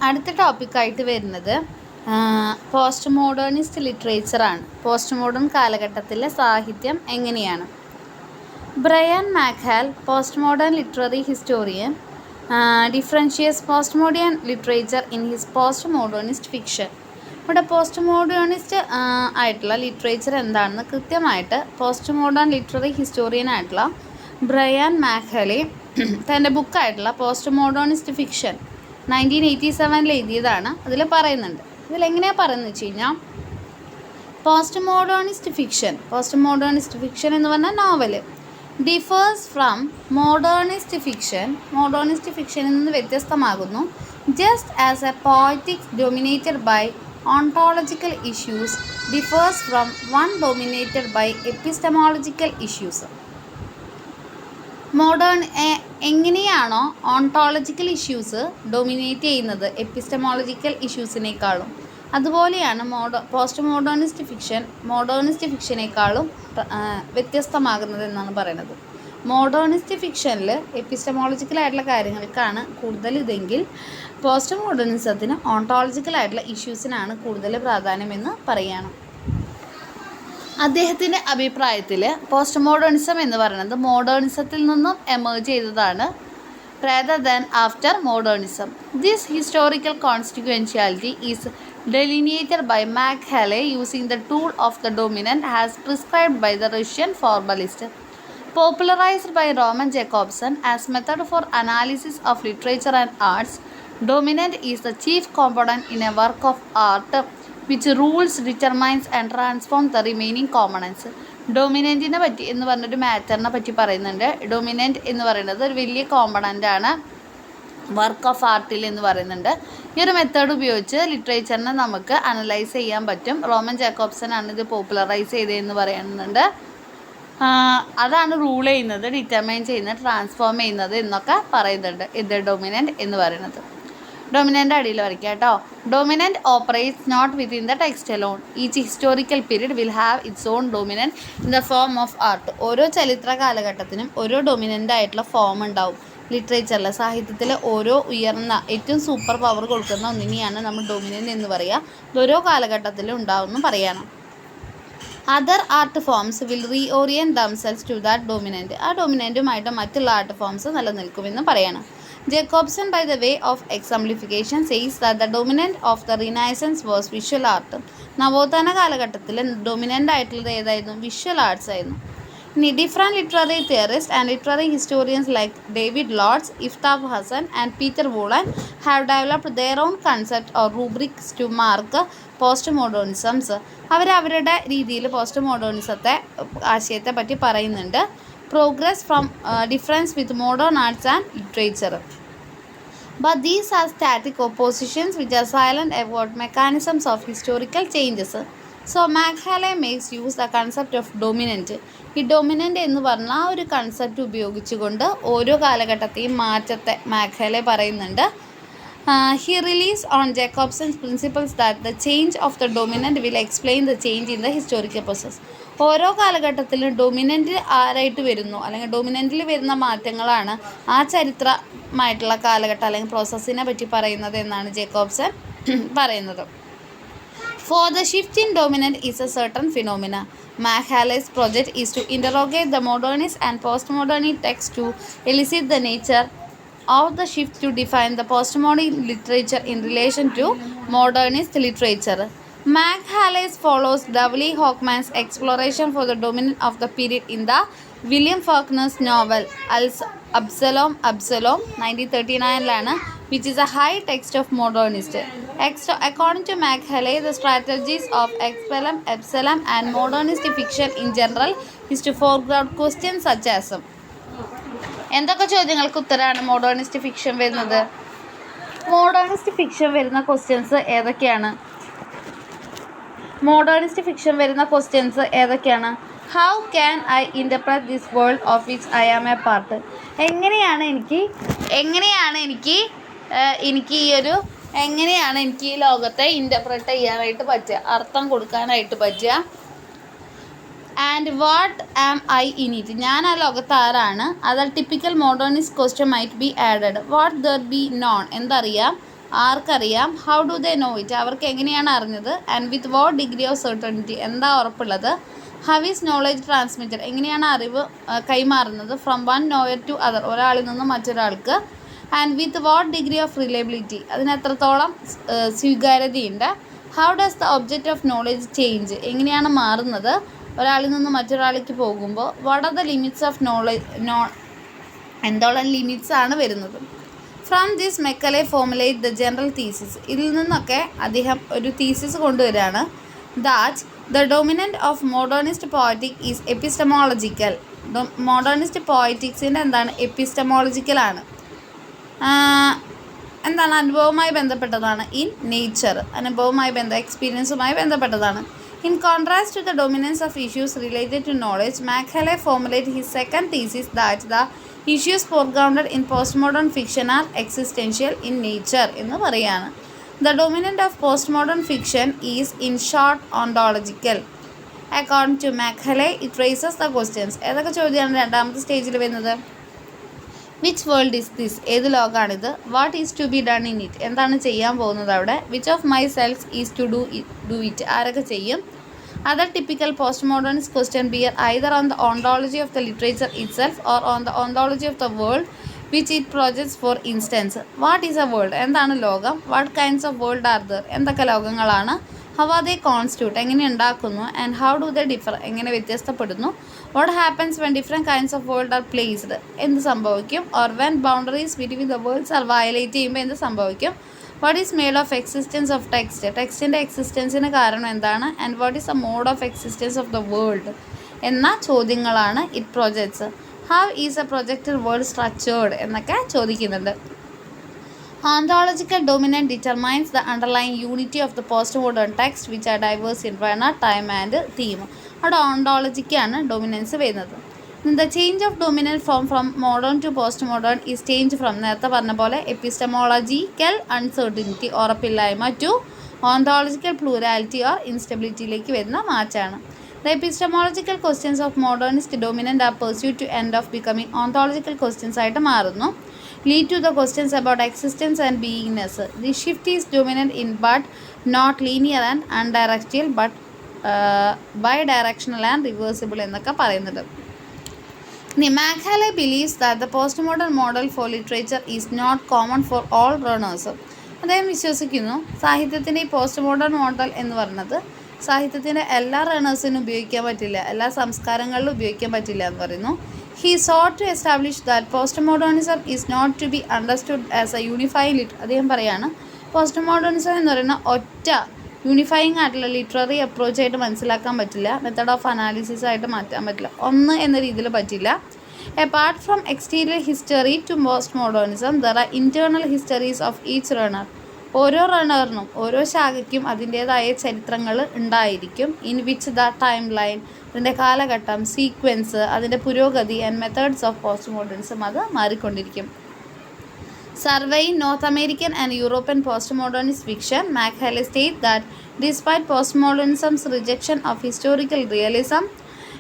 അടുത്ത ടോപ്പിക്കായിട്ട് വരുന്നത് പോസ്റ്റ് മോഡേണിസ്റ്റ് ലിറ്ററേച്ചറാണ്. പോസ്റ്റ് മോഡേൺ കാലഘട്ടത്തിലെ സാഹിത്യം എങ്ങനെയാണ്? Brian McHale, postmodern literary historian, differentiates postmodern literature in his postmodernist fiction. ഇവിടെ പോസ്റ്റ് മോഡേണിസ്റ്റ് ആയിട്ടുള്ള ലിറ്ററേച്ചർ എന്താണെന്ന് കൃത്യമായിട്ട് പോസ്റ്റ് മോഡേൺ ലിറ്റററി ഹിസ്റ്റോറിയൻ ആയിട്ടുള്ള ബ്രയൻ മാക്ഹാലെ തൻ്റെ ബുക്കായിട്ടുള്ള പോസ്റ്റ് മോഡേണിസ്റ്റ് ഫിക്ഷൻ 1987 എഴുതിയതാണ്. അതിൽ പറയുന്നുണ്ട്. ഇതിലെങ്ങനെയാണ് പറയുന്നത് വെച്ച് കഴിഞ്ഞാൽ, പോസ്റ്റ് മോഡേണിസ്റ്റ് ഫിക്ഷൻ എന്ന് പറഞ്ഞാൽ നോവല് ഡിഫേഴ്സ് ഫ്രം മോഡേണിസ്റ്റ് ഫിക്ഷനിൽ നിന്ന് വ്യത്യസ്തമാകുന്നു. Just as a poetics dominated by ontological issues differs from one dominated by epistemological issues. എങ്ങനെയാണോ ഓണ്ടോളജിക്കൽ ഇഷ്യൂസ് ഡൊമിനേറ്റ് ചെയ്യുന്നത് എപ്പിസ്റ്റമോളജിക്കൽ ഇഷ്യൂസിനേക്കാളും, അതുപോലെയാണ് പോസ്റ്റ് മോഡേണിസ്റ്റ് ഫിക്ഷനേക്കാളും വ്യത്യസ്തമാകുന്നത് എന്നാണ് പറയുന്നത്. മോഡേണിസ്റ്റ് ഫിക്ഷനിൽ എപ്പിസ്റ്റമോളജിക്കലായിട്ടുള്ള കാര്യങ്ങൾക്കാണ് കൂടുതൽ ഇതെങ്കിൽ പോസ്റ്റ് മോഡേണിസത്തിന് ഓണ്ടോളജിക്കലായിട്ടുള്ള ഇഷ്യൂസിനാണ് കൂടുതൽ പ്രാധാന്യമെന്ന് പറയുകയാണ്. അദ്ദേഹത്തിൻ്റെ അഭിപ്രായത്തിൽ പോസ്റ്റ് മോഡേണിസം എന്ന് പറയുന്നത് മോഡേണിസത്തിൽ നിന്നും എമേർജ് ചെയ്തതാണ് rather than after modernism. This historical consequentiality is delineated by Machiavelli using the tool of the dominant as prescribed by the Russian formalist. Popularized by Roman Jakobson as method for analysis of literature and arts, dominant is the chief component in a work of art which rules, determines and transforms the remaining components. ഡൊമിനൻറ്റിനെ പറ്റി എന്ന് പറഞ്ഞൊരു മാറ്ററിനെ പറ്റി പറയുന്നുണ്ട്. Dominant എന്ന് പറയുന്നത് ഒരു വലിയ കോമ്പണൻ്റാണ് work of ആർട്ടിൽ എന്ന് പറയുന്നുണ്ട്. ഈ ഒരു മെത്തേഡ് ഉപയോഗിച്ച് ലിറ്ററേച്ചറിനെ നമുക്ക് അനലൈസ് ചെയ്യാൻ പറ്റും. റോമൻ ജാക്കോബ്സൺ ആണ് ഇത് പോപ്പുലറൈസ് ചെയ്തതെന്ന് പറയുന്നുണ്ട്. അതാണ് റൂൾ ചെയ്യുന്നത്, ഡിറ്റർമൈൻ ചെയ്യുന്നത്, ട്രാൻസ്ഫോം ചെയ്യുന്നത് എന്നൊക്കെ പറയുന്നുണ്ട്. ഇത് ഡൊമിനൻറ്റ് എന്ന് പറയുന്നത്. ഡൊമിനൻ്റ് അടിയിൽ വരയ്ക്കുക കേട്ടോ. Dominant operates not within the text alone. Each historical period will have its own dominant in the form of art. ഓരോ ചരിത്ര കാലഘട്ടത്തിനും ഓരോ ഡൊമിനൻ്റ് ആയിട്ടുള്ള ഫോം ഉണ്ടാവും. ലിറ്ററേച്ചറിൽ സാഹിത്യത്തിൽ ഓരോ ഉയർന്ന ഏറ്റവും സൂപ്പർ പവർ കൊടുക്കുന്ന ഒന്നിനെയാണ് നമ്മൾ ഡൊമിനൻ്റ് എന്ന് പറയുക. ഓരോ കാലഘട്ടത്തിലും ഉണ്ടാവുമെന്ന് പറയണം. Other art forms will reorient themselves to that dominant. ആ ഡൊമിനൻറ്റുമായിട്ട് മറ്റുള്ള ആർട്ട് ഫോംസ് നിലനിൽക്കുമെന്ന് പറയണം. Jacobson, by the way of exemplification, says that the dominant of the Renaissance was visual art. നവോത്ഥാന കാലഘട്ടത്തിൽ ഡൊമിനൻ്റ് ആയിട്ടുള്ളത് ഏതായിരുന്നു? വിഷ്വൽ ആർട്സ് ആയിരുന്നു. ഇനി different literary theorist and literary historians like David Lords, Iftab Hassan and Peter Wollen have developed their own concept or rubrics to mark postmodernisms. അവരവരുടെ രീതിയിൽ post മോഡേണിസത്തെ ആശയത്തെ പറ്റി പറയുന്നുണ്ട്. Progress from difference with modern arts and literature. But these are static oppositions which are silent about mechanisms of historical changes. So Machiavelli makes use the concept of dominant. ഈ dominant എന്ന് പറഞ്ഞ ആ ഒരു concept ഉപയോഗിച്ചുകൊണ്ട് ഓരോ കാലഘട്ടത്തെയും മാറ്റത്തെ മാഖാലെ പറയുന്നുണ്ട്. He relies on Jacobson's principles that the change of the dominant will explain the change in the historical process. ഓരോ കാലഘട്ടത്തിലും ഡൊമിനൻ്റ് ആരായിട്ട് വരുന്നു അല്ലെങ്കിൽ ഡൊമിനൻ്റിൽ വരുന്ന മാറ്റങ്ങളാണ് ആ ചരിത്രമായിട്ടുള്ള കാലഘട്ടം അല്ലെങ്കിൽ പ്രോസസ്സിനെ പറ്റി പറയുന്നത് എന്നാണ് ജേക്കോബ്സൺ പറയുന്നത്. For the shift in dominant is a certain phenomena. Machiavelli's project is to interrogate the modernist and postmodernist text to elicit the nature of the shift to define the postmodern literature in relation to modernist literature. Machiavelli follows W. Hockman's exploration for the dominant of the period in the William Faulkner's novel Absalom 1939 which is a high text of modernist. According to Machiavelli, the strategies of Absalom and modernist fiction in general is to foreground questions such as എന്തൊക്കെ ചോദ്യങ്ങൾക്ക് ഉത്തരമാണ് modernist fiction വരുന്നത്? Modernist fiction വരുന്ന questions ഏതൊക്കെയാണ്? How can I interpret this world of which I am a part. എങ്ങനെയാണ് എനിക്ക് ഈ ലോകത്തെ ഇൻ്റർപ്രറ്റ് ചെയ്യാനായിട്ട് പറ്റുക, അർത്ഥം കൊടുക്കാനായിട്ട് പറ്റുക? And what am I in it. ഞാൻ ആ ലോകത്ത് ആരാണ്? അത് typical modernist question might be added. What there be known. എന്തറിയാം? ആർക്കറിയാം? How do they know it? അവർക്ക് എങ്ങനെയാണ് അറിഞ്ഞത്? And with what degree of certainty? എന്താ ഉറപ്പുള്ളത്? How is knowledge transmitted? എങ്ങനെയാണ് അറിവ് കൈമാറുന്നത്? From one knower to other, ഒരാളിൽ നിന്ന് മറ്റൊരാൾക്ക്. And with what degree of reliability? അതിന് എത്രത്തോളം സ്വീകാര്യതയുണ്ട്? How does the object of knowledge change? എങ്ങനെയാണ് മാറുന്നത് ഒരാളിൽ നിന്ന് മറ്റൊരാളിലേക്ക് പോകുമ്പോൾ? What are the limits of എന്തോളം ലിമിറ്റ്സ് ആണ് വരുന്നത്? From this McHale formulate the general thesis. ഇതിൽ നിന്നൊക്കെ അദ്ദേഹം ഒരു തീസിസ് കൊണ്ടുവരികയാണ്. That the dominant of modernist poetic is epistemological. Modernist പോയറ്റിക്സിൻ്റെ എന്താണ്? എപ്പിസ്റ്റമോളജിക്കലാണ്. എന്താണ്? അനുഭവവുമായി ബന്ധപ്പെട്ടതാണ്. ഇൻ നേച്ചർ, അനുഭവവുമായി എക്സ്പീരിയൻസുമായി ബന്ധപ്പെട്ടതാണ്. In contrast to the dominance of issues related to knowledge, McHale formulate his second thesis that the issues foregrounded in postmodern fiction are existential in nature എന്ന് പറയുകയാണ്. The dominant of postmodern fiction is in short ontological. According to McHale it raises the questions. ഏതൊക്കെ ചോദ്യമാണ് രണ്ടാമത്തെ സ്റ്റേജിൽ വരുന്നത്? Which world is this? ഏത് ലോകമാണിത്? What is to be done in it? എന്താണ് ചെയ്യാൻ പോകുന്നത് അവിടെ? Which of my selves is to do it? ആരൊക്കെ ചെയ്യും? Other typical postmodernist question bear either on the ontology of the literature itself or on the ontology of the world which it projects. For instance, what is a world? എന്താണ് ലോകം? What kinds of world are there? എന്തൊക്കെ ലോകങ്ങളാണ്? How are they constitute? എങ്ങനെ ഉണ്ടാക്കുന്നു? And how do they differ? എങ്ങനെ വ്യത്യസ്തപ്പെടുന്നു? What happens when different kinds of world are placed? എന്ത് സംഭവിക്കും? Or when boundaries between the worlds are violate ചെയ്യുമ്പോൾ എന്ത് സംഭവിക്കും? What is made of existence of text? ടെക്സ്റ്റിൻ്റെ എക്സിസ്റ്റൻസിന് കാരണം എന്താണ്? And what is the mode of existence of the world എന്ന ചോദ്യങ്ങളാണ് it projects. How is a projected world structured എന്നൊക്കെ ചോദിക്കുന്നുണ്ട്. Ontological dominant determines the underlying unity of the post-modern text which are diverse in manner, time and theme. അവിടെ ഓണ്ടോളജിക്കാണ് dominance വരുന്നത്. The change of dominant form from modern to postmodern is change from നേരത്തെ പറഞ്ഞ പോലെ epistemological uncertainty ഉറപ്പില്ലായ്മ to ontological plurality or instabilityയിലേക്ക് വരുന്ന മാറ്റാണ്. The epistemological questions of modernist dominant are pursued to end of becoming ontological questions ആയിട്ട് മാറുന്നു. Lead to the questions about existence and beingness. The shift is dominant in but not linear and undirectional but bidirectional and reversible എന്നൊക്കെ പറയുന്നുണ്ട്. Macaulay believes that the postmodern model for literature is not common for all learners. അദ്ദേഹം വിശ്വസിക്കുന്നു സാഹിത്യത്തിൻ്റെ ഈ post modern model എന്ന് പറയുന്നത് സാഹിത്യത്തിൻ്റെ എല്ലാ റേണേഴ്സിനും ഉപയോഗിക്കാൻ പറ്റില്ല, എല്ലാ സംസ്കാരങ്ങളിലും ഉപയോഗിക്കാൻ പറ്റില്ല എന്ന് പറയുന്നു. He sought to establish that postmodernism is not to be understood as a unifying അദ്ദേഹം പറയാണ് പോസ്റ്റ് മോഡേണിസം എന്ന് പറയുന്ന ഒറ്റ യൂണിഫൈയിങ് ആയിട്ടുള്ള ലിറ്റററി അപ്രോച്ചായിട്ട് മനസ്സിലാക്കാൻ പറ്റില്ല, മെത്തഡ് ഓഫ് അനാലിസിസ് ആയിട്ട് മാറ്റാൻ പറ്റില്ല, ഒന്ന് എന്ന രീതിയിൽ പറ്റില്ല. Apart from exterior history to post modernism there are internal histories of each runner. ഓരോ റണ്ണറിനും ഓരോ ശാഖയ്ക്കും അതിൻ്റേതായ ചരിത്രങ്ങൾ ഉണ്ടായിരിക്കും. In which the time line, അതിൻ്റെ കാലഘട്ടം, സീക്വൻസ്, അതിൻ്റെ പുരോഗതി and methods of post modernism അത് മാറിക്കൊണ്ടിരിക്കും. Surveying North American and European postmodernist fiction, Macaulay states that despite postmodernism's rejection of historical realism,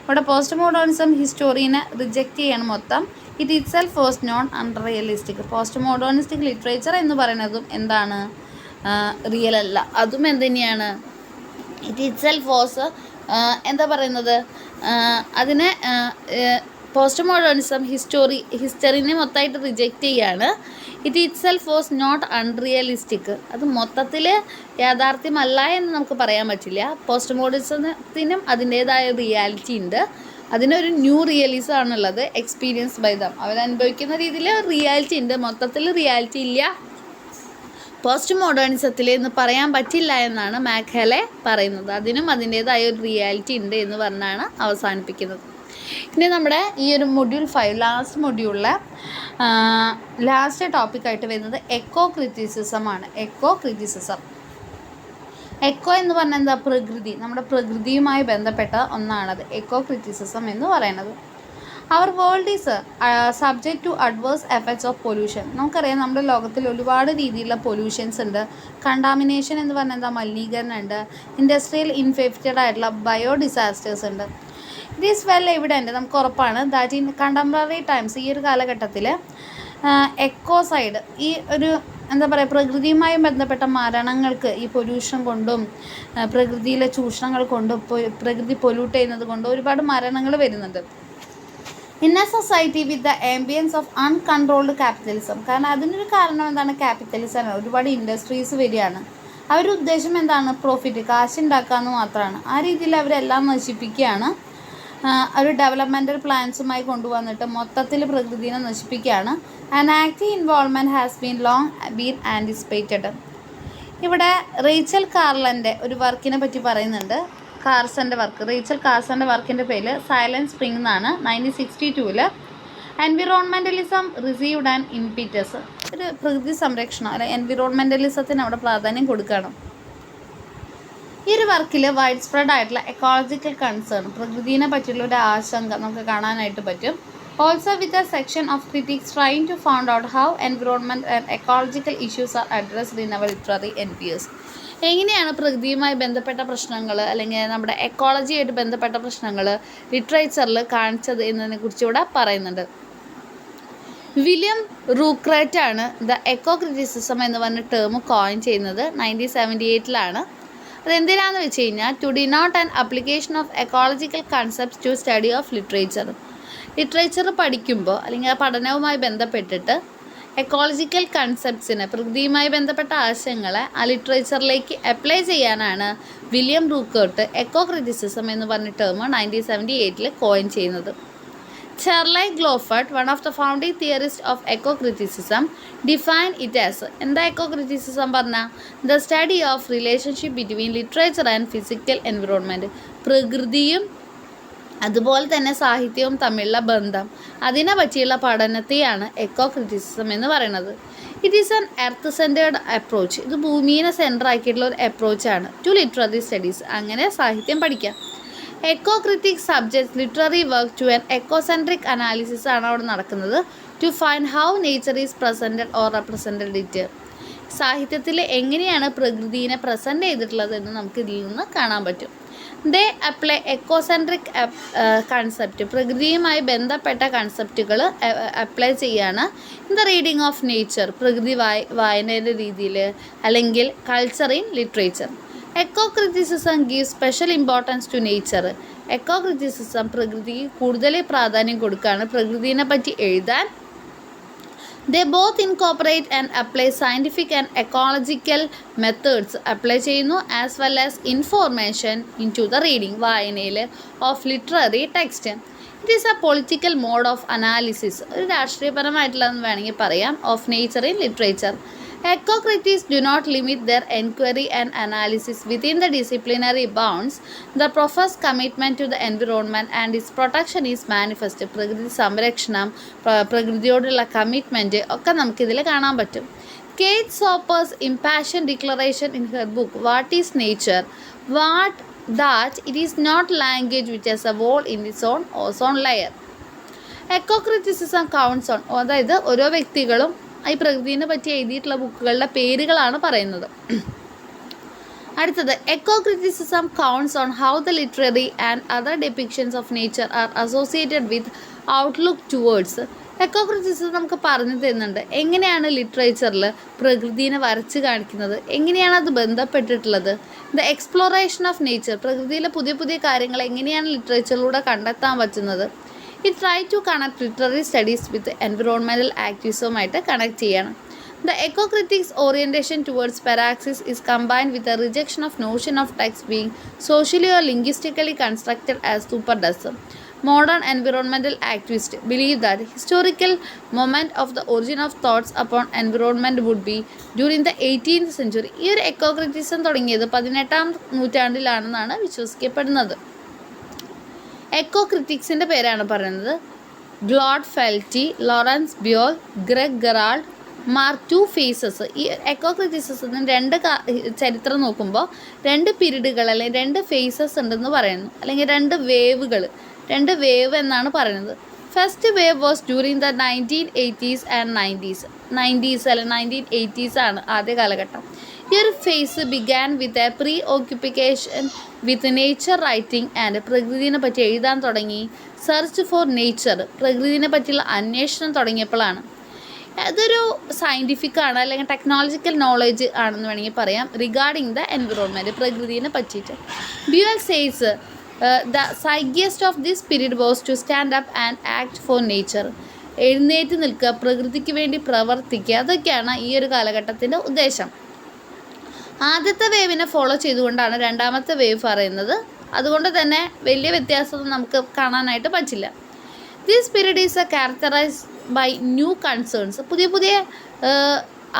ഇവിടെ postmodernism ഹിസ്റ്റോറിനെ റിജക്റ്റ് ചെയ്യണം മൊത്തം. It itself was non unrealistic. Postmodernistic literature എന്ന് പറയുന്നതും എന്താണ്? Real അല്ല. അതും എന്തുതന്നെയാണ്? ഇറ്റ് ഇറ്റ്സെൽഫ് വാസ് എന്താ പറയുന്നത്? അതിനെ പോസ്റ്റ് മോഡേണിസം ഹിസ്റ്ററിനെ മൊത്തമായിട്ട് റിജക്റ്റ് ചെയ്യാണ്. It itself was not unrealistic. അത് മൊത്തത്തിൽ യാഥാർത്ഥ്യമല്ല എന്ന് നമുക്ക് പറയാൻ പറ്റില്ല. പോസ്റ്റ് മോഡേണിസത്തിനും അതിൻ്റേതായ റിയാലിറ്റി ഉണ്ട്. അതിനൊരു ന്യൂ റിയലിസം ആണുള്ളത്, എക്സ്പീരിയൻസ് ബൈ ദം. അവരനുഭവിക്കുന്ന രീതിയിൽ റിയാലിറ്റി ഉണ്ട്, മൊത്തത്തിൽ റിയാലിറ്റി ഇല്ല പോസ്റ്റ് മോഡേണിസത്തിൽ എന്ന് പറയാൻ പറ്റില്ല എന്നാണ് മാക്കലെ പറയുന്നത്. അതിനും അതിൻ്റേതായ ഒരു റിയാലിറ്റി ഉണ്ട് എന്ന് പറഞ്ഞാണ് അവസാനിപ്പിക്കുന്നത്. ഇനി നമ്മുടെ ഈ ഒരു മൊഡ്യൂൾ 5 ലാസ്റ്റ് മൊഡ്യൂളിലെ ലാസ്റ്റ് ടോപ്പിക്കായിട്ട് വരുന്നത് എക്കോ ക്രിറ്റിസിസമാണ്. എക്കോ എന്ന് പറഞ്ഞാൽ എന്താ? പ്രകൃതി, നമ്മുടെ പ്രകൃതിയുമായി ബന്ധപ്പെട്ട ഒന്നാണത് എക്കോ ക്രിറ്റിസിസം എന്ന് പറയുന്നത്. Our world is subject to adverse effects of pollution. നമുക്കറിയാം നമ്മുടെ ലോകത്തിൽ ഒരുപാട് രീതിയിലുള്ള പൊല്യൂഷൻസ് ഉണ്ട്. കണ്ടാമിനേഷൻ എന്ന് പറഞ്ഞാൽ എന്താ? മലിനീകരണം ഉണ്ട്. ഇൻഡസ്ട്രിയൽ ഇൻഫെക്റ്റഡ് ആയിട്ടുള്ള ബയോ ഡിസാസ്റ്റേഴ്സ് ഉണ്ട്. ഇറ്റ് ഈസ് വെൽ എവിഡൻറ്റ്, നമുക്ക് ഉറപ്പാണ് ദാറ്റ് ഇൻ കണ്ടംപററി ടൈംസ്, ഈ ഒരു കാലഘട്ടത്തിൽ എക്കോസൈഡ്, ഈ ഒരു എന്താ പറയുക, പ്രകൃതിയുമായി ബന്ധപ്പെട്ട മരണങ്ങൾക്ക് ഈ പൊല്യൂഷൻ കൊണ്ടും പ്രകൃതിയിലെ ചൂഷണങ്ങൾ കൊണ്ടും പ്രകൃതി പൊല്യൂട്ട് ചെയ്യുന്നത് കൊണ്ടും ഒരുപാട് മരണങ്ങൾ വരുന്നുണ്ട്. In A society with the ambience of uncontrolled capitalism, കാരണം അതിനൊരു കാരണം എന്താണ്, ക്യാപിറ്റലിസമാണ്. ഒരുപാട് ഇൻഡസ്ട്രീസ് വരികയാണ്. അവരുടെ ഉദ്ദേശം എന്താണ്, പ്രോഫിറ്റ്, കാശ് ഉണ്ടാക്കാമെന്ന് മാത്രമാണ്. ആ രീതിയിൽ അവരെല്ലാം നശിപ്പിക്കുകയാണ്. ഒരു ഡെവലപ്മെൻറ്റൽ പ്ലാൻസുമായി കൊണ്ടുവന്നിട്ട് മൊത്തത്തിൽ പ്രകൃതിയെ നശിപ്പിക്കുകയാണ്. An active involvement has been anticipated. ഇവിടെ റേച്ചൽ കാർലൻ്റെ ഒരു വർക്കിനെ പറ്റി പറയുന്നുണ്ട്. റേച്ചൽ കാർസൻ്റെ വർക്കിൻ്റെ പേര് സൈലന്റ് സ്പ്രിംഗ് എന്നാണ്. 1962 എൻവിറോൺമെൻ്റലിസം റിസീവ്ഡ് ആൻഡ് ഇംപീറ്റസ്. ഒരു പ്രകൃതി സംരക്ഷണം അല്ലെ എൻവിറോൺമെൻ്റലിസത്തിന് അവിടെ പ്രാധാന്യം കൊടുക്കണം. ഈ ഒരു വർക്കിൽ വൈഡ് സ്പ്രെഡ് ആയിട്ടുള്ള എക്കോളജിക്കൽ കൺസേൺ, പ്രകൃതിയെ പറ്റിയുള്ള ഒരു ആശങ്ക നമുക്ക് കാണാനായിട്ട് പറ്റും. Also with a section of critics trying to found out how environment and ecological issues are addressed in our literary empires. എങ്ങനെയാണ് പ്രകൃതിയുമായി ബന്ധപ്പെട്ട പ്രശ്നങ്ങൾ അല്ലെങ്കിൽ നമ്മുടെ എക്കോളജിയായിട്ട് ബന്ധപ്പെട്ട പ്രശ്നങ്ങൾ ലിറ്ററേച്ചറിൽ കാണിച്ചത് എന്നതിനെക്കുറിച്ച് ഇവിടെ പറയുന്നുണ്ട്. വില്യം റൂക്രേറ്റ് ആണ് ദ എക്കോ ക്രിറ്റിസിസം എന്ന് പറഞ്ഞ ടേം കോയിൻ ചെയ്യുന്നത് 1978. അതെന്തിനാണെന്ന് വെച്ച് കഴിഞ്ഞാൽ to denote an application of ecological concepts to study of literature പഠിക്കുമ്പോൾ അല്ലെങ്കിൽ ആ പഠനവുമായി ബന്ധപ്പെട്ടിട്ട് എക്കോളജിക്കൽ കൺസെപ്റ്റ്സിനെ, പ്രകൃതിയുമായി ബന്ധപ്പെട്ട ആശയങ്ങളെ ആ ലിറ്ററേച്ചറിലേക്ക് അപ്ലൈ ചെയ്യാനാണ് വില്യം റൂക്കേർട്ട് എക്കോ ക്രിറ്റിസിസം എന്ന് പറഞ്ഞ ടേം 1978 കോയിൻ ചെയ്യുന്നത്. Charlie Glotfelty, one of the founding theorist of ecocriticism, define it as, എന്താ എക്കോ ക്രിറ്റിസിസം പറഞ്ഞാൽ, the study of relationship between literature and physical environment, പ്രകൃതിയും അതുപോലെ തന്നെ സാഹിത്യവും തമ്മിലുള്ള ബന്ധം, അതിനെ പറ്റിയുള്ള പഠനത്തെയാണ് എക്കോ ക്രിറ്റിസിസം എന്ന് പറയുന്നത്. It is an earth centred approach, ഇത് ഭൂമിയെ സെൻറ്റർ ആക്കിയിട്ടുള്ള ഒരു അപ്രോച്ചാണ് ടു ലിറ്റററി സ്റ്റഡീസ്, അങ്ങനെ സാഹിത്യം പഠിക്കാം. Ecocritic subjects literary work to an ecocentric analysis ആണ് അവിടെ നടക്കുന്നത്. To find how nature is presented or represented it, സാഹിത്യത്തിൽ എങ്ങനെയാണ് പ്രകൃതിയെ പ്രസൻറ്റ് ചെയ്തിട്ടുള്ളത് എന്ന് നമുക്ക് ഇതിൽ നിന്ന് കാണാൻ പറ്റും. ദേ അപ്ലൈ എക്കോസെൻട്രിക് കൺസെപ്റ്റ്, പ്രകൃതിയുമായി ബന്ധപ്പെട്ട കൺസെപ്റ്റുകൾ അപ്ലൈ ചെയ്യാണ്. In the reading of nature, പ്രകൃതി വായനയുടെ രീതിയിൽ, അല്ലെങ്കിൽ culture in literature. Eco criticism give special importance to nature, eco criticism പ്രകൃതിക്ക് കൂടുതൽ പ്രാധാന്യം കൊടുക്കുകയാണ് പ്രകൃതിയെ പറ്റി എഴുതാൻ. They both incorporate and apply scientific and ecological methods apply ചെയ്യുന്നു as well as information into the reading, വായനയിൽ of literary text. It is a political mode of analysis, ഒരു രാഷ്ട്രീയപരമായിട്ടുള്ളതെന്ന് വേണമെങ്കിൽ പറയാം, of nature in literature. Eco critics do not limit their enquiry and analysis within the disciplinary bounds. The professed commitment to the environment and its protection is manifest. പ്രകൃതി സംരക്ഷണം, പ്രകൃതിയോടുള്ള commitment ഒക്കെ നമുക്കിതിൽ കാണാൻ പറ്റും. കേറ്റ് സോപ്പേഴ്സ് impassioned declaration in her book What is Nature? That it is not language which has a wall in its own ozone layer. Eco criticism counts on, അതായത് ഓരോ വ്യക്തികളും ഈ പ്രകൃതിയെ പറ്റി എഴുതിയിട്ടുള്ള ബുക്കുകളുടെ പേരുകളാണ് പറയുന്നത്. അടുത്തത്, ecocriticism counts on how the literary and other depictions of nature are associated with outlook towards. എക്കോ ക്രിറ്റിസിസം നമുക്ക് പറഞ്ഞു തരുന്നുണ്ട് എങ്ങനെയാണ് ലിറ്ററേച്ചറിൽ പ്രകൃതിയെ വരച്ച് കാണിക്കുന്നത്, എങ്ങനെയാണ് അത് ബന്ധപ്പെട്ടിട്ടുള്ളത്. ദ എക്സ്പ്ലോറേഷൻ ഓഫ് നേച്ചർ, പ്രകൃതിയിലെ പുതിയ പുതിയ കാര്യങ്ങൾ എങ്ങനെയാണ് ലിറ്ററേച്ചറിലൂടെ കണ്ടെത്താൻ പറ്റുന്നത്. It try to connect literary studies with environmental activism-ആയിട്ട് കണക്ട് ചെയ്യണം. The eco-critics orientation towards paraxis is combined with a rejection of notion of text being socially or linguistically constructed as superdoes. Modern environmental activists believe that historical moment of the origin of thoughts upon environment would be during the 18th century. ഈ ഒരു eco-criticism തുടങ്ങിയത് 18ാം നൂറ്റാണ്ടിലാണെന്നാണ് വിശ്വസിക്കപ്പെടുന്നത്. Echo ക്രിറ്റിക്സിൻ്റെ പേരാണ് പറയുന്നത്. Glotfelty, Lawrence Buell, Greg Garrard, mark two phases. ഈ എക്കോ ക്രിറ്റിസിസത്തിന് രണ്ട് ചരിത്രം നോക്കുമ്പോൾ രണ്ട് പീരീഡുകൾ അല്ലെങ്കിൽ രണ്ട് ഫേസസ് ഉണ്ടെന്ന് പറയുന്നു, അല്ലെങ്കിൽ രണ്ട് വേവ് എന്നാണ് പറയുന്നത്. First wave was during the 1980s and 90s അല്ലെങ്കിൽ 1980s ആണ് ആദ്യ കാലഘട്ടം. ഈ ഒരു phase began with a preoccupation with nature writing and, പ്രകൃതിയെ പറ്റി എഴുതാൻ തുടങ്ങി. സെർച്ച് ഫോർ നേച്ചർ, പ്രകൃതിയെ പറ്റിയുള്ള അന്വേഷണം തുടങ്ങിയപ്പോഴാണ്. അതൊരു സയൻറ്റിഫിക് ആണ്, അല്ലെങ്കിൽ ടെക്നോളജിക്കൽ നോളജ് ആണെന്ന് വേണമെങ്കിൽ പറയാം റിഗാർഡിങ് ദ എൻവിറോൺമെൻറ്റ്, പ്രകൃതിയെ പറ്റിയിട്ട്. Buell says the zeitgeist of this period was to stand up and act for nature. എഴുന്നേറ്റ് നിൽക്കുക, പ്രകൃതിക്ക് വേണ്ടി പ്രവർത്തിക്കുക, അതൊക്കെയാണ് ഈ ഒരു കാലഘട്ടത്തിൻ്റെ ഉദ്ദേശം. ആദ്യത്തെ വേവിനെ ഫോളോ ചെയ്തുകൊണ്ടാണ് രണ്ടാമത്തെ വേവ് പറയുന്നത്. അതുകൊണ്ട് തന്നെ വലിയ വ്യത്യാസമൊന്നും നമുക്ക് കാണാനായിട്ട് പറ്റില്ല. This period is characterized by new concerns. പുതിയ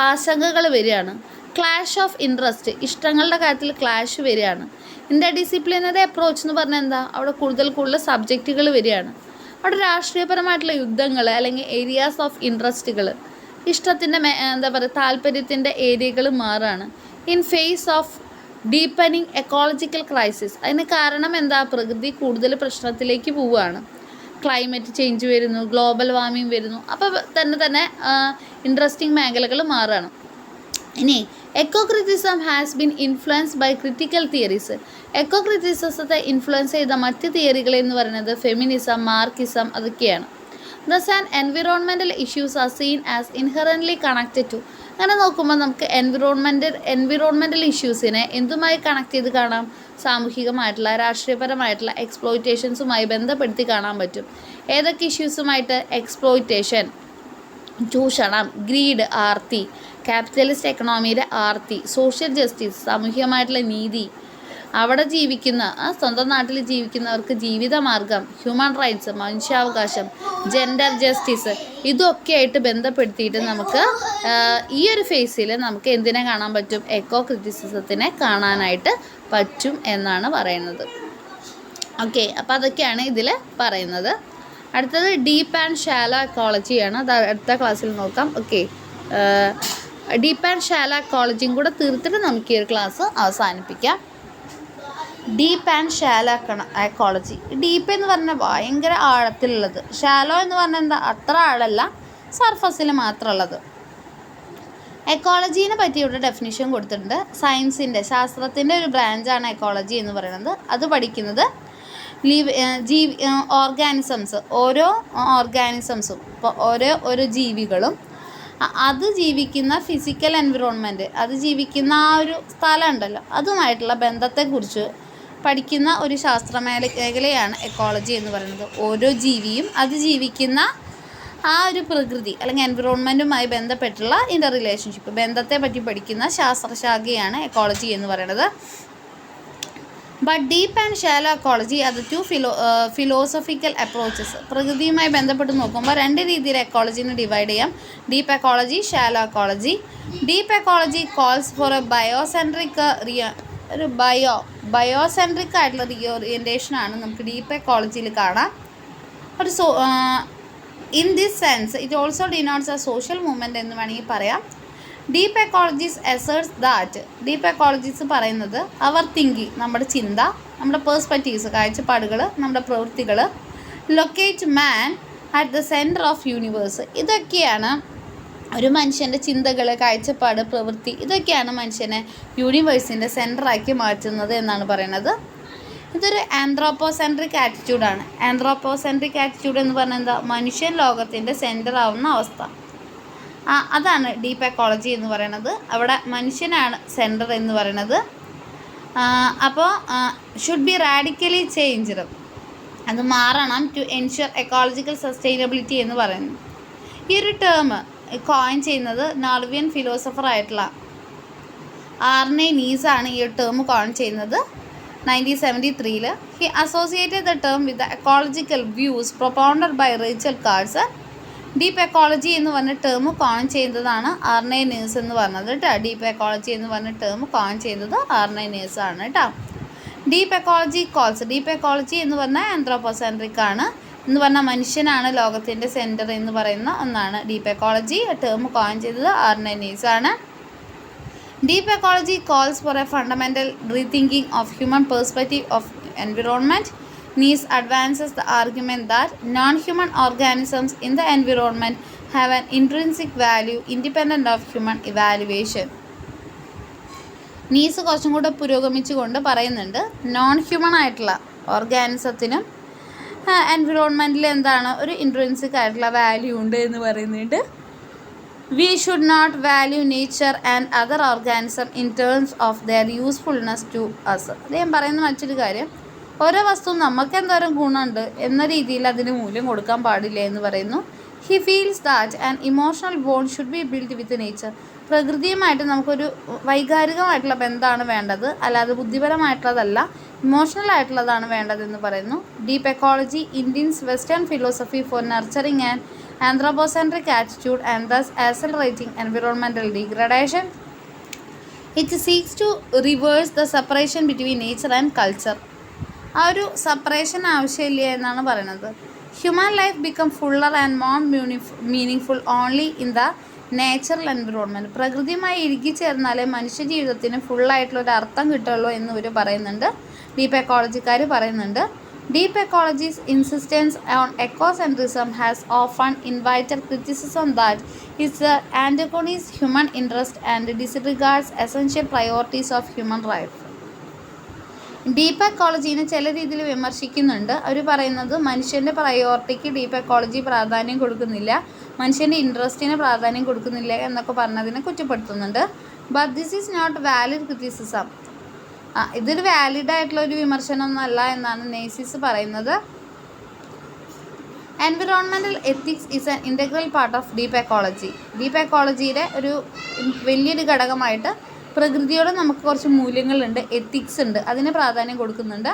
ആശങ്കകൾ വരികയാണ്. ക്ലാഷ് ഓഫ് ഇൻട്രസ്റ്റ്, ഇഷ്ടങ്ങളുടെ കാര്യത്തിൽ ക്ലാഷ് വരികയാണ്. ഇന്റർ ഡിസിപ്ലിനറി അപ്രോച്ച് എന്ന് പറഞ്ഞാൽ എന്താ, അവിടെ കൂടുതൽ സബ്ജക്റ്റുകൾ വരികയാണ്. അവിടെ രാഷ്ട്രീയപരമായിട്ടുള്ള യുദ്ധങ്ങൾ അല്ലെങ്കിൽ ഏരിയാസ് ഓഫ് ഇൻട്രസ്റ്റുകൾ, ഇഷ്ടത്തിൻ്റെ എന്താ പറയുക താല്പര്യത്തിൻ്റെ ഏരിയകൾ മാറുകയാണ്. In phase of deepening ecological crisis. അതിന് കാരണം എന്താ, പ്രകൃതി കൂടുതൽ പ്രശ്നത്തിലേക്ക് പോവുകയാണ്. ക്ലൈമറ്റ് ചേഞ്ച് വരുന്നു, ഗ്ലോബൽ വാർമിംഗ് വരുന്നു. അപ്പോൾ തന്നെ ഇൻട്രസ്റ്റിംഗ് മേഖലകൾ മാറുകയാണ്. ഇനി ecocriticism has been influenced by critical theories. എക്കോ ക്രിറ്റിസിസത്തെ ഇൻഫ്ലുവൻസ് ചെയ്ത മറ്റ് തിയറികൾ എന്ന് പറയുന്നത് ഫെമിനിസം, മാർക്കിസം, അതൊക്കെയാണ്. Thus and environmental issues are seen as inherently connected to. അങ്ങനെ നോക്കുമ്പോൾ നമുക്ക് എൻവിറോൺമെൻറ്റൽ ഇഷ്യൂസിനെ എന്തുമായി കണക്ട് ചെയ്ത് കാണാം, സാമൂഹികമായിട്ടുള്ള രാഷ്ട്രീയപരമായിട്ടുള്ള എക്സ്പ്ലോയിറ്റേഷൻസുമായി ബന്ധപ്പെടുത്തി കാണാൻ പറ്റും. ഏതൊക്കെ ഇഷ്യൂസുമായിട്ട്? എക്സ്പ്ലോയിറ്റേഷൻ, ചൂഷണം, ഗ്രീഡ്, ആർത്തി, ക്യാപിറ്റലിസ്റ്റ് എക്കണോമിയുടെ ആർത്തി, സോഷ്യൽ ജസ്റ്റിസ്, സാമൂഹികമായിട്ടുള്ള നീതി, അവിടെ ജീവിക്കുന്ന സ്വന്തം നാട്ടിൽ ജീവിക്കുന്നവർക്ക് ജീവിതമാർഗം, ഹ്യൂമൻ റൈറ്റ്സ്, മനുഷ്യാവകാശം, ജെൻഡർ ജസ്റ്റിസ്, ഇതൊക്കെ ആയിട്ട് ബന്ധപ്പെടുത്തിയിട്ട് നമുക്ക് ഈ ഒരു ഫേസിൽ നമുക്ക് എന്തിനെ കാണാൻ പറ്റും? എക്കോ ക്രിറ്റിസിസത്തിനെ കാണാനായിട്ട് പറ്റും എന്നാണ് പറയുന്നത്. ഓക്കെ, അപ്പോൾ അതൊക്കെയാണ് ഇതിൽ പറയുന്നത്. അടുത്തത് ഡീപ്പ് ആൻഡ് ഷാലോ എക്കോളജിയാണ്. അത് അടുത്ത ക്ലാസ്സിൽ നോക്കാം. ഓക്കെ, ഡീപ്പ് ആൻഡ് ഷാലോ എക്കോളജിയും കൂടെ തീർത്തിട്ട് നമുക്ക് ഈ ഒരു ക്ലാസ് അവസാനിപ്പിക്കാം. Deep and shallow ecology. Deep എന്ന് പറഞ്ഞാൽ ഭയങ്കര ആഴത്തിലുള്ളത്, ഷാലോ എന്ന് പറഞ്ഞാൽ എന്താ, അത്ര ആഴല്ല, സർഫസിൽ മാത്രമുള്ളത്. എക്കോളജീനെ പറ്റി ഇവിടെ ഡെഫിനിഷൻ കൊടുത്തിട്ടുണ്ട്. സയൻസിൻ്റെ, ശാസ്ത്രത്തിൻ്റെ ഒരു ബ്രാഞ്ചാണ് എക്കോളജി എന്ന് പറയുന്നത്. അത് പഠിക്കുന്നത് ഓർഗാനിസംസ്, ഓരോ ഓർഗാനിസംസും, ഇപ്പോൾ ഓരോ ജീവികളും അത് ജീവിക്കുന്ന ഫിസിക്കൽ എൻവിറോൺമെൻറ്റ്, അത് ജീവിക്കുന്ന ആ ഒരു സ്ഥലം ഉണ്ടല്ലോ, അതുമായിട്ടുള്ള ബന്ധത്തെക്കുറിച്ച് പഠിക്കുന്ന ഒരു മേഖലയാണ് എക്കോളജി എന്ന് പറയുന്നത്. ഓരോ ജീവിയും അത് ജീവിക്കുന്ന ആ ഒരു പ്രകൃതി അല്ലെങ്കിൽ എൻവിറോൺമെൻറ്റുമായി ബന്ധപ്പെട്ടുള്ള ഇൻ്റർ റിലേഷൻഷിപ്പ്, ബന്ധത്തെ പറ്റി പഠിക്കുന്ന ശാസ്ത്രശാഖയാണ് എക്കോളജി എന്ന് പറയുന്നത്. But deep and shallow ecology അത് ടു ഫിലോസഫിക്കൽ അപ്രോച്ചസ്. പ്രകൃതിയുമായി ബന്ധപ്പെട്ട് നോക്കുമ്പോൾ രണ്ട് രീതിയിൽ എക്കോളജിനെ ഡിവൈഡ് ചെയ്യാം. Deep ecology, shallow ecology. Deep ecology calls for a biocentric ഒരു ബയോസെൻട്രിക് ആയിട്ടുള്ള റീഓറിയൻറ്റേഷനാണ് നമുക്ക് ഡീപ്പ് എക്കോളജിയിൽ കാണാം. ഒരു in this sense it also denotes a social movement എന്ന് വേണമെങ്കിൽ പറയാം. Deep ecologies asserts that, deep ecologies പറയുന്നത് അവർ തിങ്കിങ്, നമ്മുടെ ചിന്ത, നമ്മുടെ പേഴ്സ്പെക്റ്റീവ്സ്, കാഴ്ചപ്പാടുകൾ, നമ്മുടെ പ്രവൃത്തികൾ, locate man at the centre of universe. ഇതൊക്കെയാണ് ഒരു മനുഷ്യൻ്റെ ചിന്തകൾ, കാഴ്ചപ്പാട്, പ്രവൃത്തി, ഇതൊക്കെയാണ് മനുഷ്യനെ യൂണിവേഴ്സിൻ്റെ സെൻറ്ററാക്കി മാറ്റുന്നത് എന്നാണ് പറയുന്നത്. ഇതൊരു ആന്ത്രോപ്പോസെൻട്രിക് ആറ്റിറ്റ്യൂഡാണ്. ആന്ത്രോപ്പോസെൻട്രിക് ആറ്റിറ്റ്യൂഡ് എന്ന് പറഞ്ഞാൽ എന്താ, മനുഷ്യൻ ലോകത്തിൻ്റെ സെൻറ്റർ ആവുന്ന അവസ്ഥ. അതാണ് ഡീപ്പ് എക്കോളജി എന്ന് പറയുന്നത്. അവിടെ മനുഷ്യനാണ് സെൻറ്റർ എന്ന് പറയുന്നത്. അപ്പോൾ ഷുഡ് ബി റാഡിക്കലി ചേഞ്ച്ഡ്, അത് മാറണം ടു എൻഷ്യൂർ എക്കോളജിക്കൽ സസ്റ്റൈനബിലിറ്റി എന്ന് പറയുന്നു. ഈ ഒരു ടേം കോയിൻ ചെയ്യുന്നത് നോർവിയൻ ഫിലോസഫറായിട്ടുള്ള ആർനെ നീസാണ് ഈ ഒരു ടേം കോയിൻ ചെയ്യുന്നത് 1973. He associated the term with the ecological views propounded by Rachel Carson. Deep ecology എന്ന് പറഞ്ഞ ടേം കോയിൻ ചെയ്യുന്നതാണ് ആർനെ നീസ് എന്ന് പറഞ്ഞത് കേട്ടോ. ഡീപ്പ് എക്കോളജി എന്ന് പറഞ്ഞ ടേം കോയിൻ ചെയ്യുന്നത് ആർനെ നീസ് ആണ് കേട്ടോ. Deep ecology calls, deep ecology എന്ന് പറഞ്ഞാൽ ആന്ത്രോപ്പോസെൻട്രിക് ആണ് എന്ന് പറഞ്ഞാൽ മനുഷ്യനാണ് ലോകത്തിൻ്റെ സെൻറ്റർ എന്ന് പറയുന്ന ഒന്നാണ് ഡീപ്പ് എക്കോളജി. ടേം കോയിൻ ചെയ്തത് ആർനെ നീസ് ആണ്. Deep ecology calls for A fundamental rethinking of human perspective of environment. Nice advances the argument that non-human organisms in the environment have an intrinsic value independent of human evaluation. Naess കുറച്ചും കൂടെ പുരോഗമിച്ചുകൊണ്ട് പറയുന്നുണ്ട്, non human ആയിട്ടുള്ള ഓർഗാനിസത്തിനും എൻവിറോൺമെൻറ്റിൽ എന്താണ് ഒരു intrinsic ആയിട്ടുള്ള value ഉണ്ട് എന്ന് പറയുന്നുണ്ട്. We should not value nature and other organisms in terms of their usefulness to us. അദ്ദേഹം പറയുന്ന മറ്റൊരു കാര്യം, ഓരോ വസ്തുവും നമുക്ക് എന്തോരം ഗുണമുണ്ട് എന്ന രീതിയിൽ അതിന് മൂല്യം കൊടുക്കാൻ പാടില്ല എന്ന് പറയുന്നു. He feels that and emotional bond should be build with nature. പ്രകൃതിയുമായിട്ട് നമുക്കൊരു വൈകാരികമായിട്ടുള്ള ബന്ധമാണ് വേണ്ടത്, അല്ലാതെ ബുദ്ധിപരമായിട്ടുള്ളതല്ല, ഇമോഷണൽ ആയിട്ടുള്ളതാണ് വേണ്ടതെന്ന് പറയുന്നു. Deep ecology indicts western philosophy for nurturing and anthropocentric attitude and thus accelerating environmental degradation. It seeks to reverse the separation between nature and culture. ആ ഒരു സെപ്പറേഷൻ ആവശ്യമില്ല എന്നാണ് പറയുന്നത്. Human life become Fuller and more meaning only in the natural environment. പ്രകൃതിയുമായി ഇഴുകി ചേർന്നാലേ മനുഷ്യ ജീവിതത്തിന് ഫുള്ളായിട്ടുള്ളൊരു അർത്ഥം കിട്ടുള്ളൂ എന്ന് ഇവർ പറയുന്നുണ്ട്, ഡീപ്പ് എക്കോളജിക്കാർ പറയുന്നുണ്ട്. Deep ecology's insistence on ecocentrism has often invited criticism that it antagonises human interest and disregards essential priorities of human life. Deep എക്കോളജീനെ ചില രീതിയിൽ വിമർശിക്കുന്നുണ്ട്. അവർ പറയുന്നത് മനുഷ്യൻ്റെ പ്രയോറിറ്റിക്ക് ഡീപ്പ് എക്കോളജി പ്രാധാന്യം കൊടുക്കുന്നില്ല, മനുഷ്യൻ്റെ ഇൻട്രസ്റ്റിന് പ്രാധാന്യം കൊടുക്കുന്നില്ല എന്നൊക്കെ പറഞ്ഞതിനെ കുറ്റപ്പെടുത്തുന്നുണ്ട്. But this is not valid criticism. ഇതൊരു വാലിഡ് ആയിട്ടുള്ള ഒരു വിമർശനമൊന്നുമല്ല എന്നാണ് നേസിസ് പറയുന്നത്. Environmental ethics is an integral part of deep ecology. Deep എക്കോളജിയുടെ ഒരു വലിയൊരു ഘടകമായിട്ട് പ്രകൃതിയോട് നമുക്ക് കുറച്ച് മൂല്യങ്ങളുണ്ട്, എത്തിക്സ് ഉണ്ട്, അതിന് പ്രാധാന്യം കൊടുക്കുന്നുണ്ട്.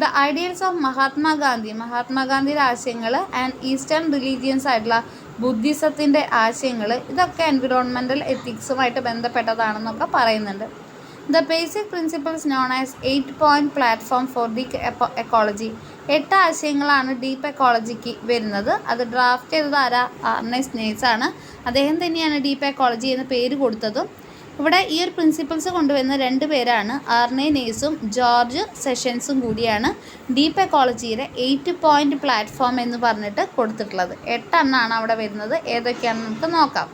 ദ ഐഡിയൽസ് ഓഫ് മഹാത്മാഗാന്ധിയുടെ ആശയങ്ങൾ ആൻഡ് ഈസ്റ്റേൺ റിലീജിയൻസ് ആയിട്ടുള്ള ബുദ്ധിസത്തിൻ്റെ ആശയങ്ങൾ, ഇതൊക്കെ എൻവിറോൺമെൻറ്റൽ എത്തിക്സുമായിട്ട് ബന്ധപ്പെട്ടതാണെന്നൊക്കെ പറയുന്നുണ്ട്. The basic principles known as 8-point platform for deep ecology. 8 ആശയങ്ങളാണ് ഡീപ്പ് എക്കോളജിക്ക് വരുന്നത്. അത് ഡ്രാഫ്റ്റ് ചെയ്തത് ആരാ? ആർനെസ് നേഴ്സ് ആണ്. അദ്ദേഹം തന്നെയാണ് ഡീപ്പ് എക്കോളജി എന്ന് പേര് കൊടുത്തതും. ഇവിടെ ഈ ഒരു പ്രിൻസിപ്പിൾസ് കൊണ്ടുവരുന്ന 2 പേരാണ്, ആർനെ നേഴ്സും ജോർജ് സെഷൻസും കൂടിയാണ് ഡീപ്പ് എക്കോളജിയുടെ 8-point പ്ലാറ്റ്ഫോം എന്ന് പറഞ്ഞിട്ട് കൊടുത്തിട്ടുള്ളത്. 8 എണ്ണമാണ് അവിടെ വരുന്നത്. ഏതൊക്കെയാണെന്ന് നമുക്ക് നോക്കാം.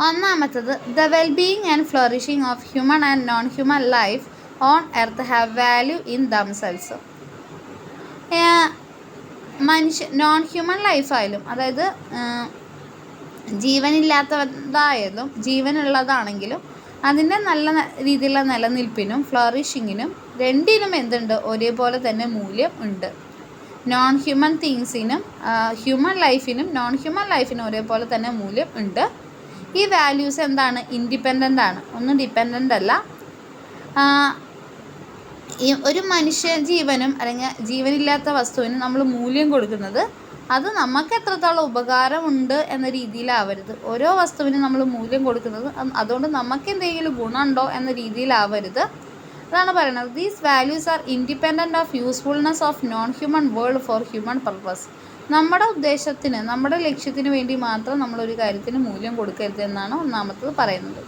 ഒന്നാമത്തത്, the wellbeing and flourishing of human and non human life on earth have value in themselves. Non human ലൈഫായാലും, അതായത് ജീവനില്ലാത്തതായാലും ജീവനുള്ളതാണെങ്കിലും അതിൻ്റെ നല്ല രീതിയിലുള്ള നിലനിൽപ്പിനും ഫ്ലറിഷിങ്ങിനും രണ്ടിനും എന്തുണ്ട്? ഒരേപോലെ തന്നെ മൂല്യം ഉണ്ട്. നോൺ ഹ്യൂമൻ തിങ്സിനും ഹ്യൂമൻ ലൈഫിനും നോൺ ഹ്യൂമൻ ലൈഫിനും ഒരേപോലെ തന്നെ മൂല്യം ഉണ്ട്. ഈ വാല്യൂസ് എന്താണ്? ഇൻഡിപെൻഡൻ്റ് ആണ്, ഒന്നും ഡിപ്പെൻഡൻ്റ് അല്ല. ഈ ഒരു മനുഷ്യ ജീവനും അല്ലെങ്കിൽ ജീവനില്ലാത്ത വസ്തുവിനും നമ്മൾ മൂല്യം കൊടുക്കുന്നത് അത് നമുക്ക് എത്രത്തോളം ഉപകാരമുണ്ട് എന്ന രീതിയിലാവരുത്. ഓരോ വസ്തുവിനും നമ്മൾ മൂല്യം കൊടുക്കുന്നത് അതുകൊണ്ട് നമുക്ക് എന്തെങ്കിലും ഗുണമുണ്ടോ എന്ന രീതിയിലാവരുത്. അതാണ് പറയുന്നത്. These values R independent of usefulness of non human world for human purpose. നമ്മുടെ ഉദ്ദേശത്തിന്, നമ്മുടെ ലക്ഷ്യത്തിന് വേണ്ടി മാത്രം നമ്മളൊരു കാര്യത്തിന് മൂല്യം കൊടുക്കരുത് എന്നാണ് ഒന്നാമത്തത് പറയുന്നത്.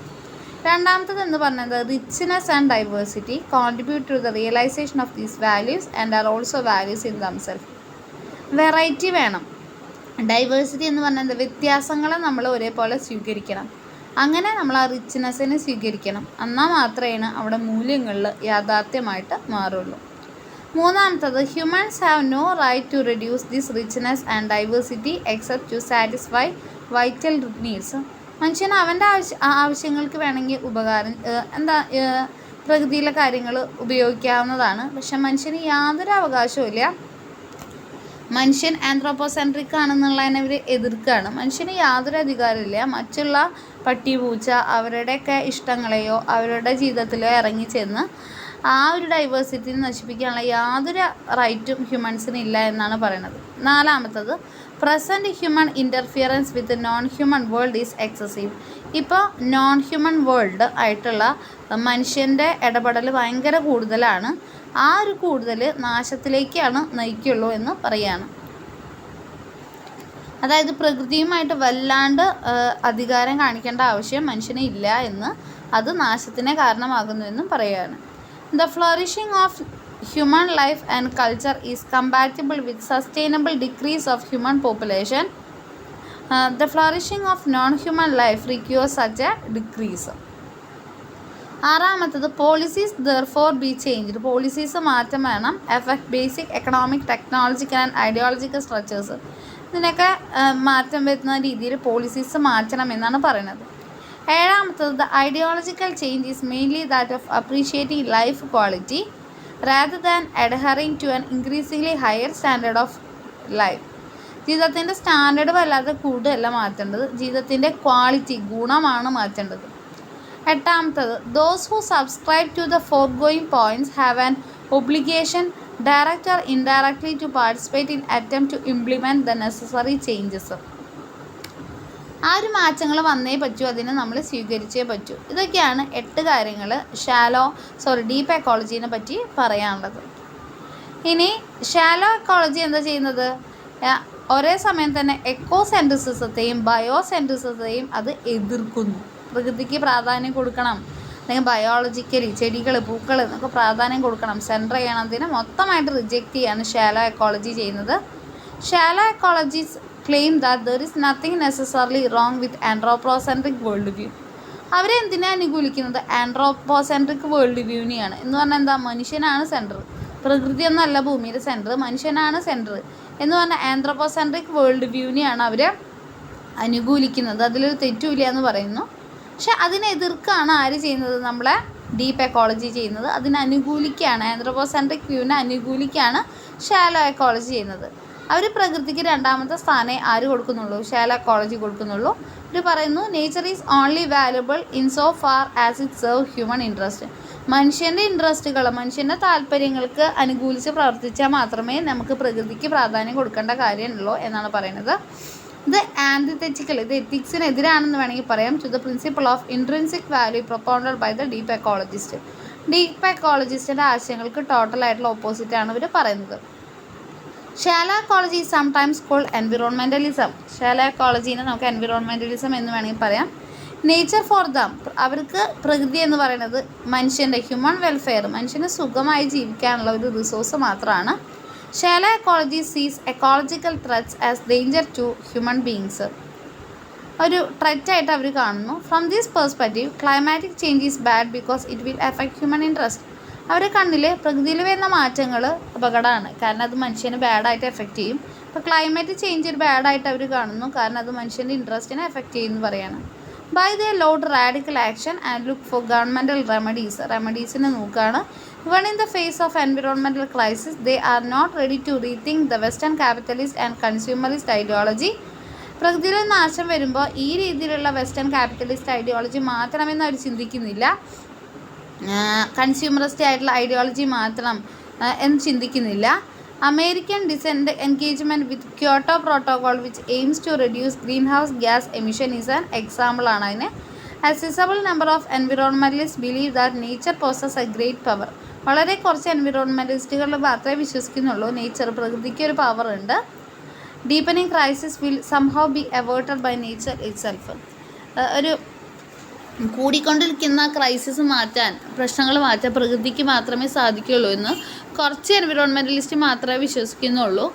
രണ്ടാമത്തത് എന്ന് പറഞ്ഞത്, richness and diversity contribute to the realization of these values and are also values in themselves. Variety വേണം. ഡൈവേഴ്സിറ്റി എന്ന് പറഞ്ഞത് വ്യത്യാസങ്ങളെ നമ്മൾ ഒരേപോലെ സ്വീകരിക്കണം. അങ്ങനെ നമ്മൾ ആ റിച്ച്നെസ്സിനെ സ്വീകരിക്കണം. എന്നാൽ മാത്രമേ അവിടെ മൂല്യങ്ങളിൽ യാഥാർത്ഥ്യമായിട്ട് മാറുള്ളൂ. മൂന്നാമത്തത്, humans have no right to reduce this richness and diversity except to satisfy vital needs. മനുഷ്യന് അവൻ്റെ ആവശ്യങ്ങൾക്ക് വേണമെങ്കിൽ പ്രകൃതിയിലെ കാര്യങ്ങൾ ഉപയോഗിക്കാവുന്നതാണ്. പക്ഷെ മനുഷ്യന് യാതൊരു അവകാശവും ഇല്ല. മനുഷ്യൻ ആന്ത്രോപോസെൻട്രിക് ആണെന്നുള്ളതിനെ അവർ എതിർക്കുകയാണ്. മനുഷ്യന് യാതൊരു അധികാരമില്ല മറ്റുള്ള പട്ടി പൂച്ച അവരുടെയൊക്കെ ഇഷ്ടങ്ങളെയോ അവരുടെ ജീവിതത്തിലോ ഇറങ്ങിച്ചെന്ന് ആ ഒരു ഡൈവേഴ്സിറ്റി നശിപ്പിക്കാനുള്ള യാതൊരു റൈറ്റും ഹ്യൂമൻസിന് ഇല്ല എന്നാണ് പറയുന്നത്. നാലാമത്തത്, present human interference with non human world is excessive. ഇപ്പോൾ നോൺ ഹ്യൂമൻ വേൾഡ് ആയിട്ടുള്ള മനുഷ്യൻ്റെ ഇടപെടൽ ഭയങ്കര കൂടുതലാണ്. ആ ഒരു കൂടുതൽ നാശത്തിലേക്കാണ് നയിക്കുള്ളൂ എന്ന് പറയുകയാണ്. അതായത് പ്രകൃതിയുമായിട്ട് വല്ലാണ്ട് അധികാരം കാണിക്കേണ്ട ആവശ്യം മനുഷ്യന് ഇല്ല എന്ന്, അത് നാശത്തിന് കാരണമാകുന്നുവെന്നും പറയുകയാണ്. The flourishing of human life and culture is compatible with sustainable decrease of human population. The flourishing of non-human life requires such a decrease. ആറാമത്തത്, policies therefore be changed. Policies മാറ്റം വേണം. Effect basic economic technological and ideological structures. ഇതിനൊക്കെ മാറ്റം വരുന്ന രീതിയിൽ policies മാറ്റണമെന്നാണ് പറയുന്നത്. ഏഴാമത്തത്, the ideological change is mainly that of appreciating life quality rather than adhering to an increasingly higher standard of life. ജീവിതത്തിൻ്റെ സ്റ്റാൻഡേർഡ് വല്ലാതെ കൂടുതലല്ല മാറ്റേണ്ടത്, ജീവിതത്തിൻ്റെ ക്വാളിറ്റി ഗുണമാണ് മാറ്റേണ്ടത്. എട്ടാമത്തത്, those who subscribe to the foregoing points have an obligation direct or indirectly to participate in attempt to implement the necessary changes. ആ ഒരു മാറ്റങ്ങൾ വന്നേ പറ്റൂ, അതിനെ നമ്മൾ സ്വീകരിച്ചേ പറ്റൂ. ഇതൊക്കെയാണ് 8 കാര്യങ്ങൾ ഡീപ്പ് എക്കോളജീനെ പറ്റി പറയാനുള്ളത്. ഇനി ഷാലോ എക്കോളജി എന്താ ചെയ്യുന്നത്? ഒരേ സമയം തന്നെ എക്കോസെൻട്രിസിസത്തെയും ബയോസെൻട്രിസിസത്തെയും അത് എതിർക്കുന്നു. പ്രകൃതിക്ക് പ്രാധാന്യം കൊടുക്കണം, അല്ലെങ്കിൽ ബയോളജിക്കലി ചെടികൾ പൂക്കൾ എന്നൊക്കെ പ്രാധാന്യം കൊടുക്കണം, സെൻറ്റർ ചെയ്യണതിന് മൊത്തമായിട്ട് റിജക്റ്റ് ചെയ്യാണ് ഷാലോ എക്കോളജി ചെയ്യുന്നത്. Shallow ecologies claim that there is nothing necessarily wrong with anthropocentric world view. അവരെന്തിനാണ് അനുകൂലിക്കുന്നത്? ആൻഡ്രോപ്പോസെൻട്രിക് വേൾഡ് വ്യൂവിനെയാണ്. എന്ന് പറഞ്ഞാൽ എന്താ? മനുഷ്യനാണ് സെൻറ്റർ, പ്രകൃതിയൊന്നല്ല ഭൂമിയുടെ സെൻറ്റർ, മനുഷ്യനാണ് സെൻറ്റർ എന്ന് പറഞ്ഞാൽ ആൻഡ്രോപ്പോസെൻട്രിക് വേൾഡ് വ്യൂവിനെയാണ് അവർ അനുകൂലിക്കുന്നത്. അതിലൊരു തെറ്റുമില്ല എന്ന് പറയുന്നു. പക്ഷെ അതിനെതിർക്കാണ് ആര് ചെയ്യുന്നത്? നമ്മളെ ഡീപ്പ് എക്കോളജി ചെയ്യുന്നത്. അതിനനുകൂലിക്കുകയാണ്, ആൻഡ്രോപ്പോസെൻട്രിക് വ്യൂവിനെ അനുകൂലിക്കുകയാണ് ഷാലോ എക്കോളജി ചെയ്യുന്നത്. അവർ പ്രകൃതിക്ക് രണ്ടാമത്തെ സ്ഥാനം ആര് കൊടുക്കുന്നുള്ളൂ? ഷാലോ എക്കോളജി കൊടുക്കുന്നുള്ളൂ. അവർ പറയുന്നു, nature is only valuable in so far as it serve human interest. മനുഷ്യൻ്റെ ഇൻട്രസ്റ്റുകൾ, മനുഷ്യൻ്റെ താല്പര്യങ്ങൾക്ക് അനുകൂലിച്ച് പ്രവർത്തിച്ചാൽ മാത്രമേ നമുക്ക് പ്രകൃതിക്ക് പ്രാധാന്യം കൊടുക്കേണ്ട കാര്യമുള്ളൂ എന്നാണ് പറയുന്നത്. ഇത് ആൻറ്റിതെറ്റിക്കൽ, ഇത് എത്തിക്സിനെതിരാണെന്ന് വേണമെങ്കിൽ പറയാം. To the principle of intrinsic value propounded by the deep ecologist. Deep എക്കോളജിസ്റ്റിൻ്റെ ആശയങ്ങൾക്ക് ടോട്ടലായിട്ടുള്ള ഓപ്പോസിറ്റാണ് ഇവർ പറയുന്നത്. Shallow ecology is sometimes called environmentalism. Shallow എക്കോളജീനെ നമുക്ക് എൻവിറോൺമെൻറ്റലിസം എന്ന് വേണമെങ്കിൽ പറയാം. നേച്ചർ ഫോർ ദം, അവർക്ക് പ്രകൃതി എന്ന് പറയുന്നത് മനുഷ്യൻ്റെ ഹ്യൂമൻ വെൽഫെയർ, മനുഷ്യന് സുഖമായി ജീവിക്കാനുള്ള ഒരു റിസോഴ്സ് മാത്രമാണ്. Shallow ecology sees ecological threats as danger to human beings. ഒരു ത്രെറ്റായിട്ട് അവർ കാണുന്നു. From this perspective climatic change is bad because it will affect human interest. അവരുടെ കണ്ണിൽ പ്രകൃതിയിൽ വരുന്ന മാറ്റങ്ങൾ അപകടമാണ്, കാരണം അത് മനുഷ്യന് ബാഡായിട്ട് എഫക്റ്റ് ചെയ്യും. ഇപ്പോൾ ക്ലൈമറ്റ് ചേഞ്ച് ഒരു ബാഡായിട്ട് അവർ കാണുന്നു, കാരണം അത് മനുഷ്യൻ്റെ ഇൻട്രസ്റ്റിനെ എഫക്റ്റ് ചെയ്യുമെന്ന് പറയാണ്. By the load radical action and look for governmental റെമഡീസിനെ നോക്കുകയാണ്. Even in the face of environmental crisis they are not ready to rethink the western capitalist and consumerist ideology. പ്രകൃതിയിൽ നാശം വരുമ്പോൾ ഈ രീതിയിലുള്ള വെസ്റ്റേൺ ക്യാപിറ്റലിസ്റ്റ് ഐഡിയോളജി മാറ്റണമെന്ന് അവർ ചിന്തിക്കുന്നില്ല, consumerist ആയിട്ടുള്ള ഐഡിയോളജി മാത്രം എന്ന് ചിന്തിക്കുന്നില്ല. American engagement with Kyoto protocol which aims to reduce greenhouse gas emission is an example ആണ് അതിന്. A sizable number of environmentalists believe that nature possesses a great power. വളരെ കുറച്ച് എൻവിറോൺമെൻറ്റലിസ്റ്റുകൾ മാത്രമേ വിശ്വസിക്കുന്നുള്ളൂ നേച്ചർ, പ്രകൃതിക്ക് ഒരു പവർ ഉണ്ട്. Deepening crisis will somehow be averted by nature itself. ഒരു കൂടിക്കൊണ്ടിരിക്കുന്ന ക്രൈസിസ് മാറ്റാൻ, പ്രശ്നങ്ങൾ മാറ്റാൻ പ്രകൃതിക്ക് മാത്രമേ സാധിക്കുകയുള്ളൂ എന്ന് കുറച്ച് എൻവിറോൺമെൻറ്റലിസ്റ്റ് മാത്രമേ വിശ്വസിക്കുന്നുള്ളൂ.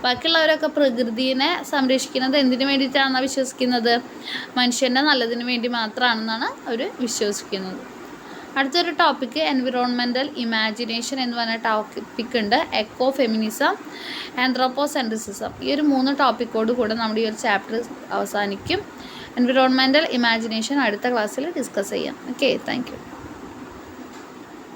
ബാക്കിയുള്ളവരൊക്കെ പ്രകൃതിയെ സംരക്ഷിക്കുന്നത് എന്തിനു വേണ്ടിയിട്ടാണെന്നാണ് വിശ്വസിക്കുന്നത്? മനുഷ്യൻ്റെ നല്ലതിന് വേണ്ടി മാത്രമാണെന്നാണ് അവർ വിശ്വസിക്കുന്നത്. അടുത്തൊരു ടോപ്പിക്ക് എൻവിറോൺമെൻറ്റൽ ഇമാജിനേഷൻ എന്ന് പറഞ്ഞ ടോപ്പിക് ഉണ്ട്. Eco feminism, anthropocentrism. ഈ ഒരു 3 ടോപ്പിക്കോട് കൂടെ നമ്മുടെ ഈ ഒരു ചാപ്റ്റർ അവസാനിക്കും. എൻവിറോൺമെൻറ്റൽ ഇമാജിനേഷൻ അടുത്ത ക്ലാസ്സിൽ ഡിസ്കസ് ചെയ്യാം. Okay, thank you.